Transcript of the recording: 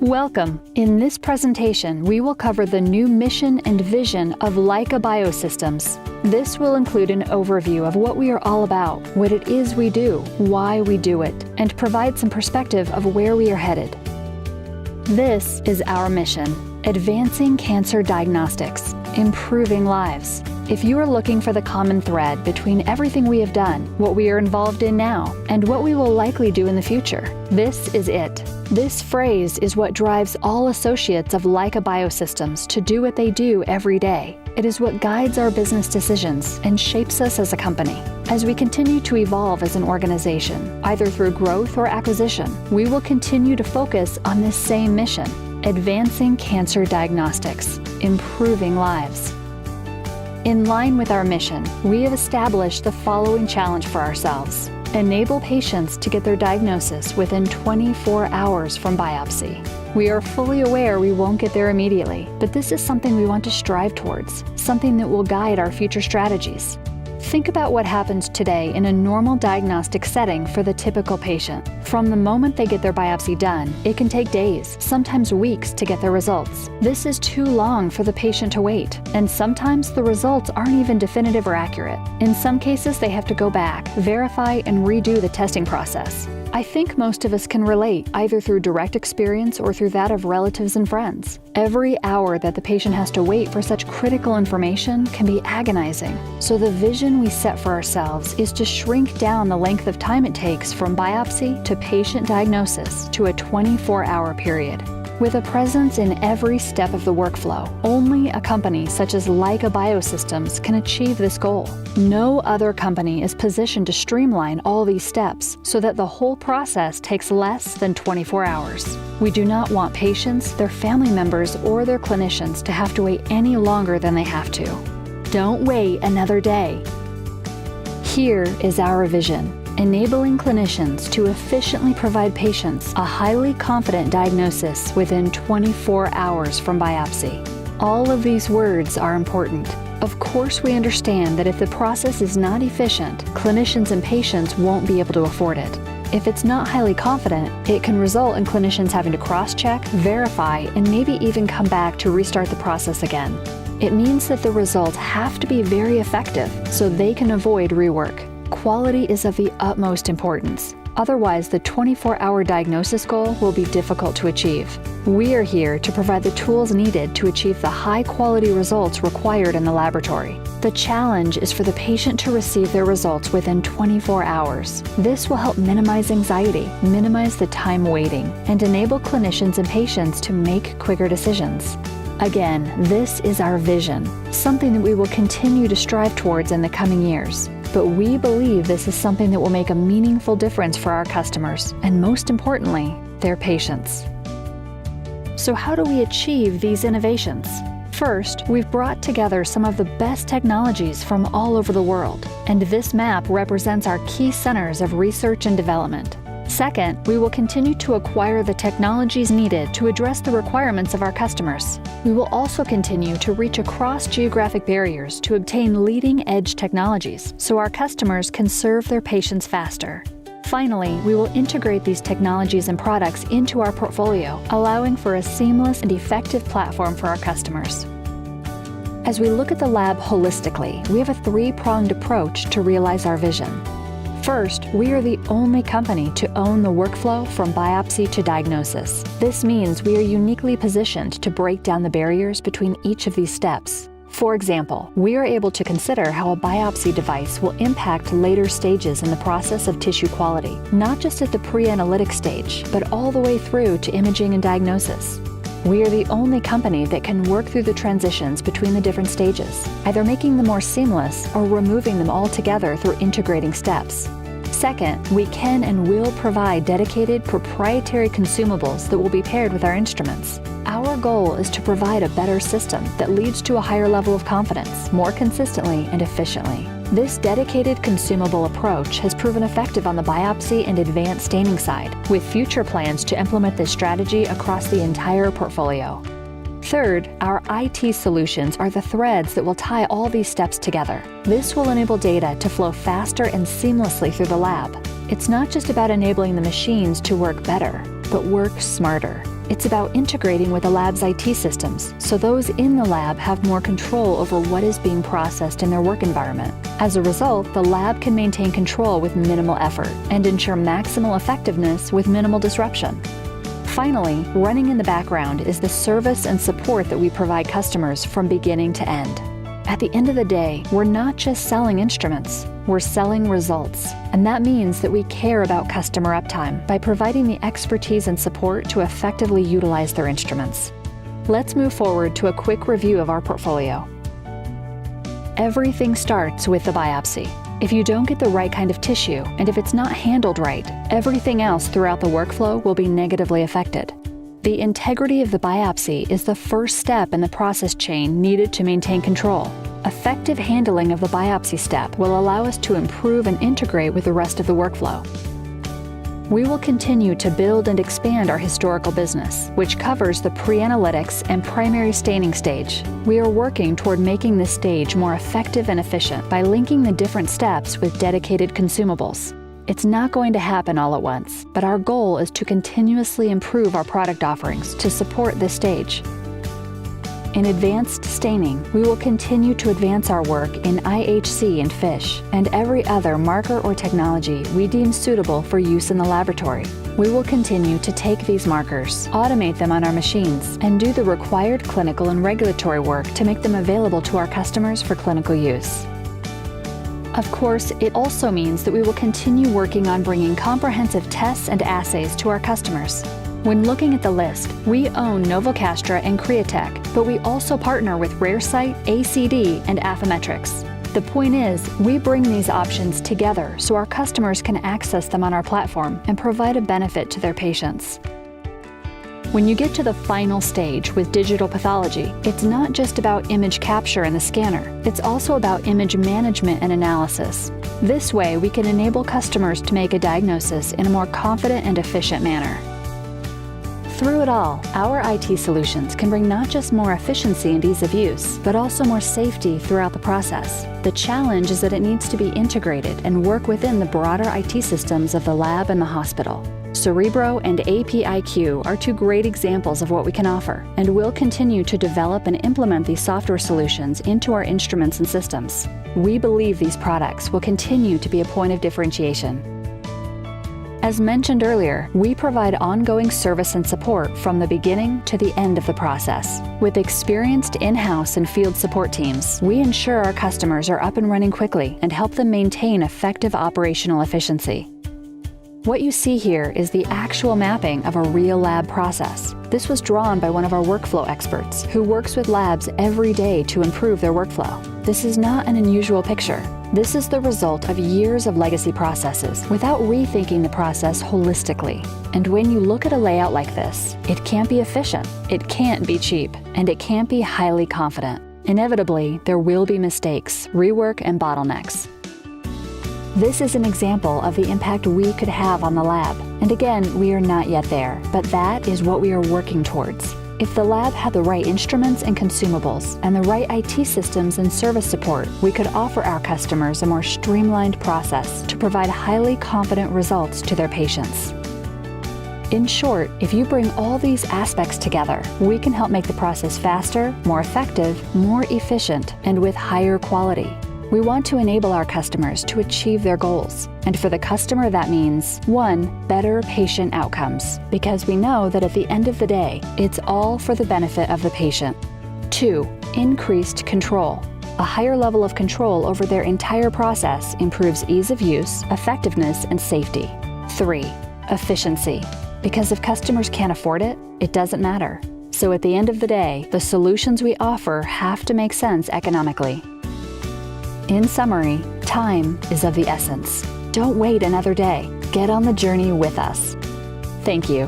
Welcome. In this presentation, we will cover the new mission and vision of Leica Biosystems. This will include an overview of what we are all about, what it is we do, why we do it, and provide some perspective of where we are headed. This is our mission: advancing cancer diagnostics, improving lives. If you are looking for the common thread between everything we have done, what we are involved in now, and what we will likely do in the future, this is it. This phrase is what drives all associates of Leica Biosystems to do what they do every day. It is what guides our business decisions and shapes us as a company. As we continue to evolve as an organization, either through growth or acquisition, we will continue to focus on this same mission: advancing cancer diagnostics, improving lives. In line with our mission, we have established the following challenge for ourselves: enable patients to get their diagnosis within 24 hours from biopsy. We are fully aware we won't get there immediately, but this is something we want to strive towards, something that will guide our future strategies. Think about what happens today in a normal diagnostic setting for the typical patient. From the moment they get their biopsy done, it can take days, sometimes weeks, to get their results. This is too long for the patient to wait, and sometimes the results aren't even definitive or accurate. In some cases, they have to go back, verify, and redo the testing process. I think most of us can relate, either through direct experience or through that of relatives and friends. Every hour that the patient has to wait for such critical information can be agonizing. So the vision we set for ourselves is to shrink down the length of time it takes from biopsy to patient diagnosis to a 24-hour period. With a presence in every step of the workflow, only a company such as Leica Biosystems can achieve this goal. No other company is positioned to streamline all these steps so that the whole process takes less than 24 hours. We do not want patients, their family members, or their clinicians to have to wait any longer than they have to. Don't wait another day. Here is our vision: enabling clinicians to efficiently provide patients a highly confident diagnosis within 24 hours from biopsy. All of these words are important. Of course, we understand that if the process is not efficient, clinicians and patients won't be able to afford it. If it's not highly confident, it can result in clinicians having to cross-check, verify, and maybe even come back to restart the process again. It means that the results have to be very effective so they can avoid rework. Quality is of the utmost importance. Otherwise, the 24-hour diagnosis goal will be difficult to achieve. We are here to provide the tools needed to achieve the high-quality results required in the laboratory. The challenge is for the patient to receive their results within 24 hours. This will help minimize anxiety, minimize the time waiting, and enable clinicians and patients to make quicker decisions. Again, this is our vision, something that we will continue to strive towards in the coming years. But we believe this is something that will make a meaningful difference for our customers, and most importantly, their patients. So how do we achieve these innovations? First, we've brought together some of the best technologies from all over the world, and this map represents our key centers of research and development. Second, we will continue to acquire the technologies needed to address the requirements of our customers. We will also continue to reach across geographic barriers to obtain leading-edge technologies so our customers can serve their patients faster. Finally, we will integrate these technologies and products into our portfolio, allowing for a seamless and effective platform for our customers. As we look at the lab holistically, we have a three-pronged approach to realize our vision. First, we are the only company to own the workflow from biopsy to diagnosis. This means we are uniquely positioned to break down the barriers between each of these steps. For example, we are able to consider how a biopsy device will impact later stages in the process of tissue quality, not just at the pre-analytic stage, but all the way through to imaging and diagnosis. We are the only company that can work through the transitions between the different stages, either making them more seamless or removing them altogether through integrating steps. Second, we can and will provide dedicated proprietary consumables that will be paired with our instruments. Our goal is to provide a better system that leads to a higher level of confidence, more consistently and efficiently. This dedicated consumable approach has proven effective on the biopsy and advanced staining side, with future plans to implement this strategy across the entire portfolio. Third, our IT solutions are the threads that will tie all these steps together. This will enable data to flow faster and seamlessly through the lab. It's not just about enabling the machines to work better, but work smarter. It's about integrating with the lab's IT systems, so those in the lab have more control over what is being processed in their work environment. As a result, the lab can maintain control with minimal effort and ensure maximal effectiveness with minimal disruption. Finally, running in the background is the service and support that we provide customers from beginning to end. At the end of the day, we're not just selling instruments, we're selling results. And that means that we care about customer uptime by providing the expertise and support to effectively utilize their instruments. Let's move forward to a quick review of our portfolio. Everything starts with the biopsy. If you don't get the right kind of tissue, and if it's not handled right, everything else throughout the workflow will be negatively affected. The integrity of the biopsy is the first step in the process chain needed to maintain control. Effective handling of the biopsy step will allow us to improve and integrate with the rest of the workflow. We will continue to build and expand our historical business, which covers the pre-analytics and primary staining stage. We are working toward making this stage more effective and efficient by linking the different steps with dedicated consumables. It's not going to happen all at once, but our goal is to continuously improve our product offerings to support this stage. In advanced staining, we will continue to advance our work in IHC and FISH and every other marker or technology we deem suitable for use in the laboratory. We will continue to take these markers, automate them on our machines, and do the required clinical and regulatory work to make them available to our customers for clinical use. Of course, it also means that we will continue working on bringing comprehensive tests and assays to our customers. When looking at the list, we own Novocastra and Createch, but we also partner with Raresight, ACD, and Affymetrix. The point is, we bring these options together so our customers can access them on our platform and provide a benefit to their patients. When you get to the final stage with digital pathology, it's not just about image capture in the scanner, it's also about image management and analysis. This way, we can enable customers to make a diagnosis in a more confident and efficient manner. Through it all, our IT solutions can bring not just more efficiency and ease of use, but also more safety throughout the process. The challenge is that it needs to be integrated and work within the broader IT systems of the lab and the hospital. Cerebro and APIQ are two great examples of what we can offer, and we'll continue to develop and implement these software solutions into our instruments and systems. We believe these products will continue to be a point of differentiation. As mentioned earlier, we provide ongoing service and support from the beginning to the end of the process. With experienced in-house and field support teams, we ensure our customers are up and running quickly and help them maintain effective operational efficiency. What you see here is the actual mapping of a real lab process. This was drawn by one of our workflow experts who works with labs every day to improve their workflow. This is not an unusual picture. This is the result of years of legacy processes without rethinking the process holistically. And when you look at a layout like this, it can't be efficient, it can't be cheap, and it can't be highly confident. Inevitably, there will be mistakes, rework, and bottlenecks. This is an example of the impact we could have on the lab. And again, we are not yet there, but that is what we are working towards. If the lab had the right instruments and consumables and the right IT systems and service support, we could offer our customers a more streamlined process to provide highly confident results to their patients. In short, if you bring all these aspects together, we can help make the process faster, more effective, more efficient, and with higher quality. We want to enable our customers to achieve their goals. And for the customer, that means 1. Better patient outcomes, because we know that at the end of the day, it's all for the benefit of the patient. 2. Increased control. A higher level of control over their entire process improves ease of use, effectiveness, and safety. 3. Efficiency. Because if customers can't afford it, it doesn't matter. So at the end of the day, the solutions we offer have to make sense economically. In summary, time is of the essence. Don't wait another day. Get on the journey with us. Thank you.